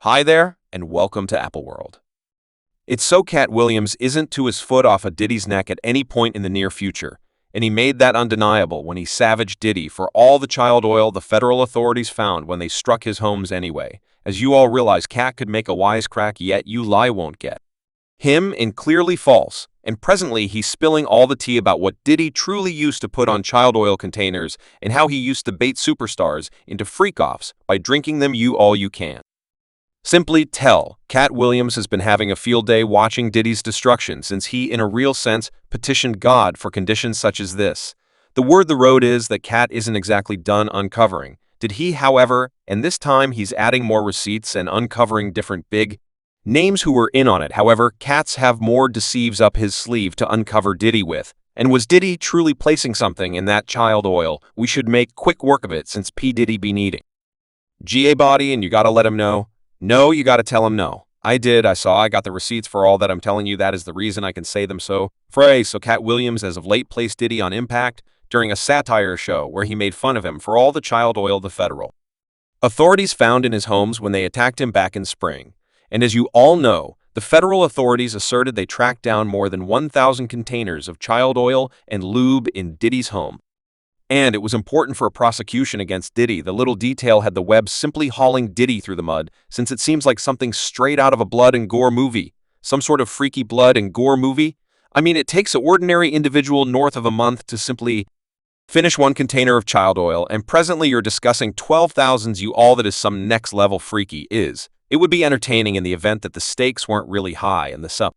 Hi there, and welcome to Apple World. It's so Katt Williams isn't to his foot off of Diddy's neck at any point in the near future, and he made that undeniable when he savaged Diddy for all the child oil the federal authorities found when they struck his homes anyway. As you all realize, Katt could make a wisecrack, yet you lie won't get him in clearly false, and presently he's spilling all the tea about what Diddy truly used to put on child oil containers and how he used to bait superstars into freak-offs by drinking them all you can. Simply tell, Katt Williams has been having a field day watching Diddy's destruction since he, in a real sense, petitioned God for conditions such as this. The word the road is that Katt isn't exactly done uncovering. Did he, however, and this time he's adding more receipts and uncovering different big names who were in on it. However, Katt's have more deceives up his sleeve to uncover Diddy with. And was Diddy truly placing something in that child oil? We should make quick work of it since P. Diddy be needing GA body, and you gotta let him know. No, you gotta tell him no. I did, I saw, I got the receipts for all that I'm telling you. That is the reason I can say them so. So Katt Williams as of late placed Diddy on Impact during a satire show where he made fun of him for all the child oil the federal authorities found in his homes when they attacked him back in spring. And as you all know, the federal authorities asserted they tracked down more than 1,000 containers of child oil and lube in Diddy's home. And it was important for a prosecution against Diddy. The little detail had the web simply hauling Diddy through the mud, since it seems like something straight out of a blood and gore movie. Some sort of freaky blood and gore movie? I mean, it takes an ordinary individual north of a month to simply finish one container of child oil, and presently you're discussing 12,000s. You all, that is some next level freaky is. It would be entertaining in the event that the stakes weren't really high and the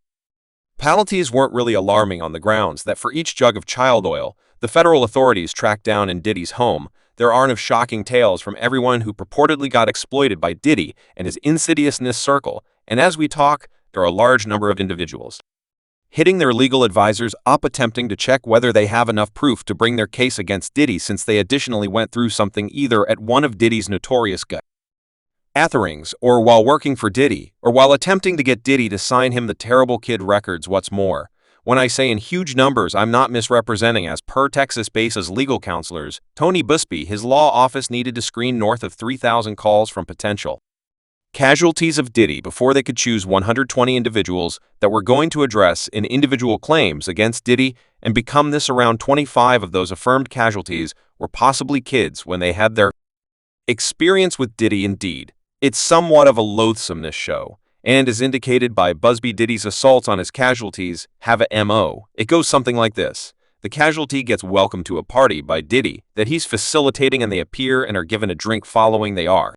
penalties weren't really alarming on the grounds that for each jug of child oil the federal authorities tracked down in Diddy's home, there are enough shocking tales from everyone who purportedly got exploited by Diddy and his insidiousness circle, and as we talk, there are a large number of individuals hitting their legal advisors up attempting to check whether they have enough proof to bring their case against Diddy, since they additionally went through something either at one of Diddy's notorious gatherings, or while working for Diddy, or while attempting to get Diddy to sign him the Terrible Kid records. What's more, when I say in huge numbers, I'm not misrepresenting. As per Texas Base's legal counselors, Tony Busby, his law office needed to screen north of 3,000 calls from potential casualties of Diddy before they could choose 120 individuals that were going to address in individual claims against Diddy, and become this around 25 of those affirmed casualties were possibly kids when they had their experience with Diddy. Indeed, it's somewhat of a loathsomeness show, and as indicated by Busby, Diddy's assaults on his casualties have a MO. It goes something like this. The casualty gets welcomed to a party by Diddy that he's facilitating, and they appear and are given a drink following they are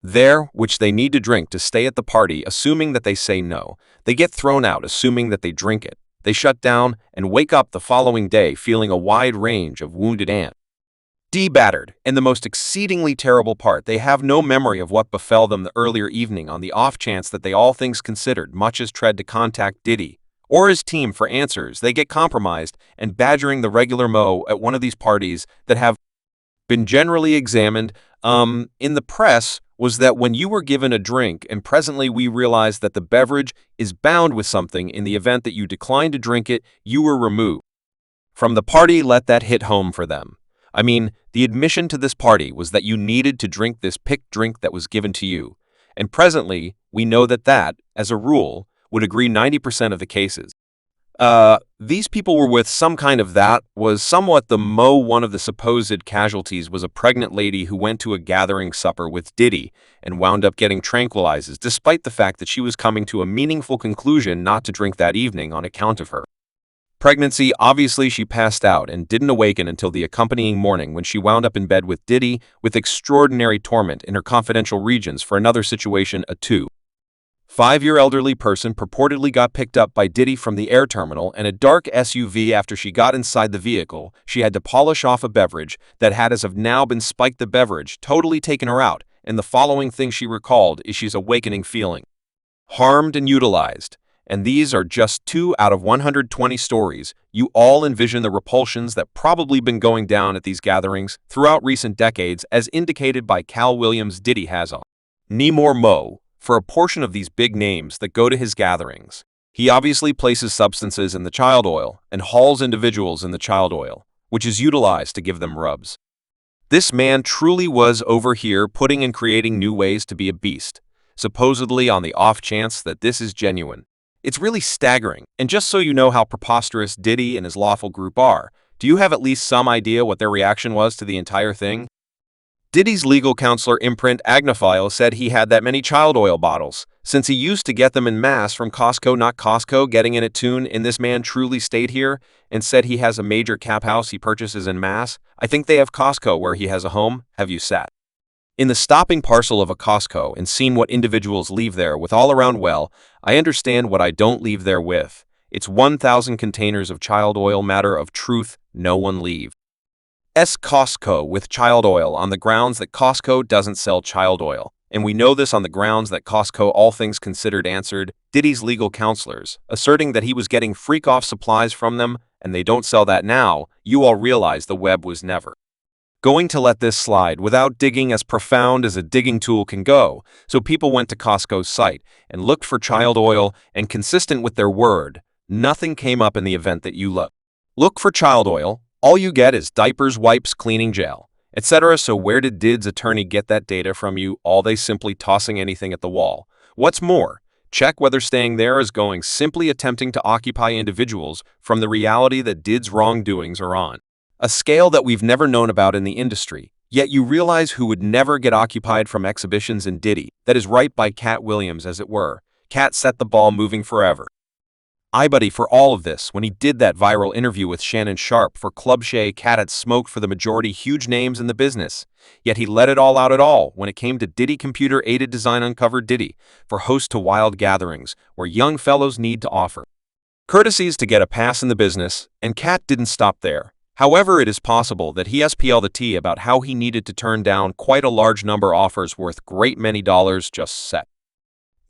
there, which they need to drink to stay at the party. Assuming that they say no, they get thrown out. Assuming that they drink it, they shut down and wake up the following day feeling a wide range of wounded and battered, and the most exceedingly terrible part, they have no memory of what befell them the earlier evening. On the off chance that they, all things considered, much as tread to contact Diddy or his team for answers, they get compromised and badgering the regular Mo at one of these parties that have been generally examined in the press was that when you were given a drink, and presently we realize that the beverage is bound with something, in the event that you decline to drink it, you were removed from the party. Let that hit home for them. I mean, the admission to this party was that you needed to drink this picked drink that was given to you. And presently, we know that, as a rule, would agree 90% of the cases. These people were with some kind of that was somewhat the Mo. One of the supposed casualties was a pregnant lady who went to a gathering supper with Diddy and wound up getting tranquilizers, despite the fact that she was coming to a meaningful conclusion not to drink that evening on account of her pregnancy. Obviously, she passed out and didn't awaken until the accompanying morning, when she wound up in bed with Diddy with extraordinary torment in her confidential regions. For another situation, a 25-year elderly person purportedly got picked up by Diddy from the air terminal in a dark SUV. After she got inside the vehicle, she had to polish off a beverage that had as of now been spiked. The beverage totally taken her out, and the following thing she recalled is she's awakening feeling harmed and utilized. And these are just 2 out of 120 stories. You all envision the repulsions that probably been going down at these gatherings throughout recent decades, as indicated by Katt Williams. Diddy has a more Mo for a portion of these big names that go to his gatherings. He obviously places substances in the child oil and hauls individuals in the child oil, which is utilized to give them rubs. This man truly was over here putting and creating new ways to be a beast. supposedly on the off chance that this is genuine. It's really staggering. And just so you know how preposterous Diddy and his lawful group are, do you have at least some idea what their reaction was to the entire thing? Diddy's legal counselor Imprint Agnophile said he had that many child oil bottles, since he used to get them in mass from Costco, not Costco getting in at tune, and this man truly stayed here and said he has a major cap house he purchases in mass. I think they have Costco where he has a home. Have you sat in the stopping parcel of a Costco and seen what individuals leave there with all around? Well, I understand what I don't leave there with. It's 1,000 containers of child oil, matter of truth, no one leave. Costco with child oil on the grounds that Costco doesn't sell child oil. And we know this on the grounds that Costco, all things considered, answered Diddy's legal counselors, asserting that he was getting freak-off supplies from them, and they don't sell that now. You all realize the web was never going to let this slide without digging as profound as a digging tool can go, so people went to Costco's site and looked for child oil, and consistent with their word, nothing came up in the event that you look for child oil. All you get is diapers, wipes, cleaning gel, etc. So where did Did's attorney get that data from? You all they simply tossing anything at the wall. What's more, check whether staying there is going simply attempting to occupy individuals from the reality that Did's wrongdoings are on a scale that we've never known about in the industry. Yet you realize who would never get occupied from exhibitions in Diddy, that is right by Katt Williams, as it were. Katt set the ball moving forever. Buddy, for all of this, when he did that viral interview with Shannon Sharpe for Club Shay, Katt had smoked for the majority huge names in the business. Yet he let it all out at all when it came to Diddy computer-aided design uncovered Diddy for host to wild gatherings where young fellows need to offer courtesies to get a pass in the business, and Katt didn't stop there. However, it is possible that he spilled the tea about how he needed to turn down quite a large number of offers worth great many dollars just set.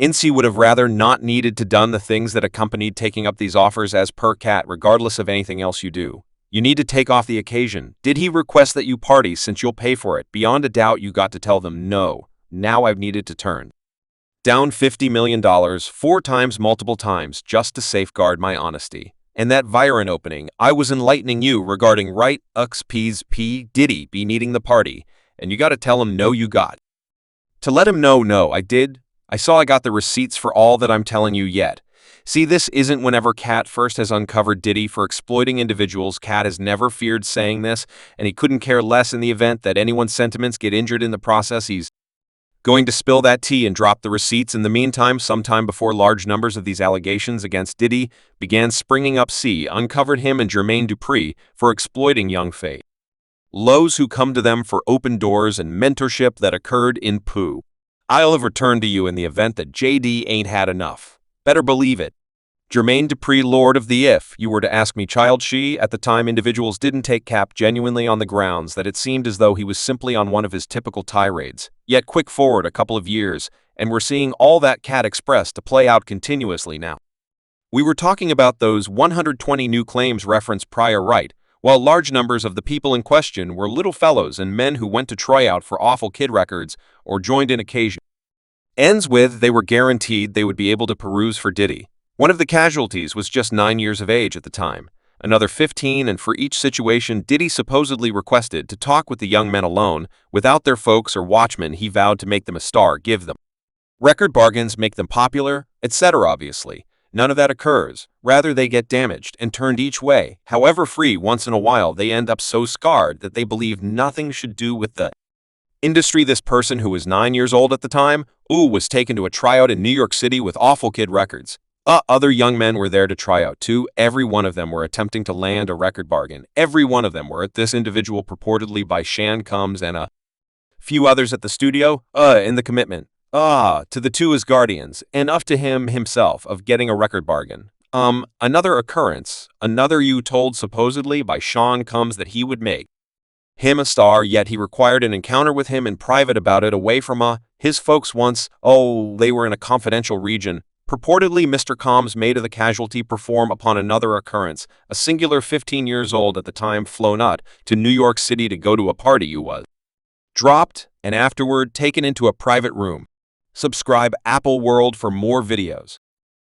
Incy would have rather not needed to done the things that accompanied taking up these offers. As per Katt, regardless of anything else you do, you need to take off the occasion. Did he request that you party since you'll pay for it? Beyond a doubt you got to tell them no. Now I've needed to turn down $50 million 4 times, multiple times, just to safeguard my honesty. And that Viren opening, I was enlightening you regarding right P Diddy be needing the party, and you got to tell him no. You got to let him know. No, I did. I saw I got the receipts for all that I'm telling you yet. See, this isn't whenever Katt first has uncovered Diddy for exploiting individuals. Katt has never feared saying this, and he couldn't care less in the event that anyone's sentiments get injured in the process. He's going to spill that tea and drop the receipts. In the meantime, sometime before large numbers of these allegations against Diddy began springing up, uncovered him and Jermaine Dupri for exploiting young Faye Lowe's who come to them for open doors and mentorship that occurred in Pooh. I'll have returned to you in the event that JD ain't had enough. Better believe it. Jermaine Dupri, Lord of the If you were to ask me, child. At the time, individuals didn't take Cap genuinely on the grounds that it seemed as though he was simply on one of his typical tirades. Yet quick forward a couple of years, and we're seeing all that Katt expressed to play out continuously now. We were talking about those 120 new claims referenced prior, right? While large numbers of the people in question were little fellows and men who went to try out for awful kid records or joined in occasion. Ends with they were guaranteed they would be able to peruse for Diddy. One of the casualties was just 9 years of age at the time, another 15, and for each situation Diddy supposedly requested to talk with the young men alone, without their folks or watchmen. He vowed to make them a star, give them record bargains, make them popular, etc. Obviously, none of that occurs. Rather, they get damaged and turned each way. However free, once in a while they end up so scarred that they believe nothing should do with the industry. This person, who was 9 years old at the time, was taken to a tryout in New York City with awful kid records. Other young men were there to try out too. Every one of them were attempting to land a record bargain. Every one of them were at this individual purportedly by Shan Combs and a few others at the studio, in the commitment, to the two as guardians, and up to him himself of getting a record bargain. Another occurrence, another you told supposedly by Sean Combs that he would make him a star, yet he required an encounter with him in private about it away from his folks once. They were in a confidential region. Purportedly, Mr. Combs made of the casualty perform upon another occurrence, a singular 15 years old at the time, flown out to New York City to go to a party. You was dropped and afterward taken into a private room. Subscribe Apple World for more videos.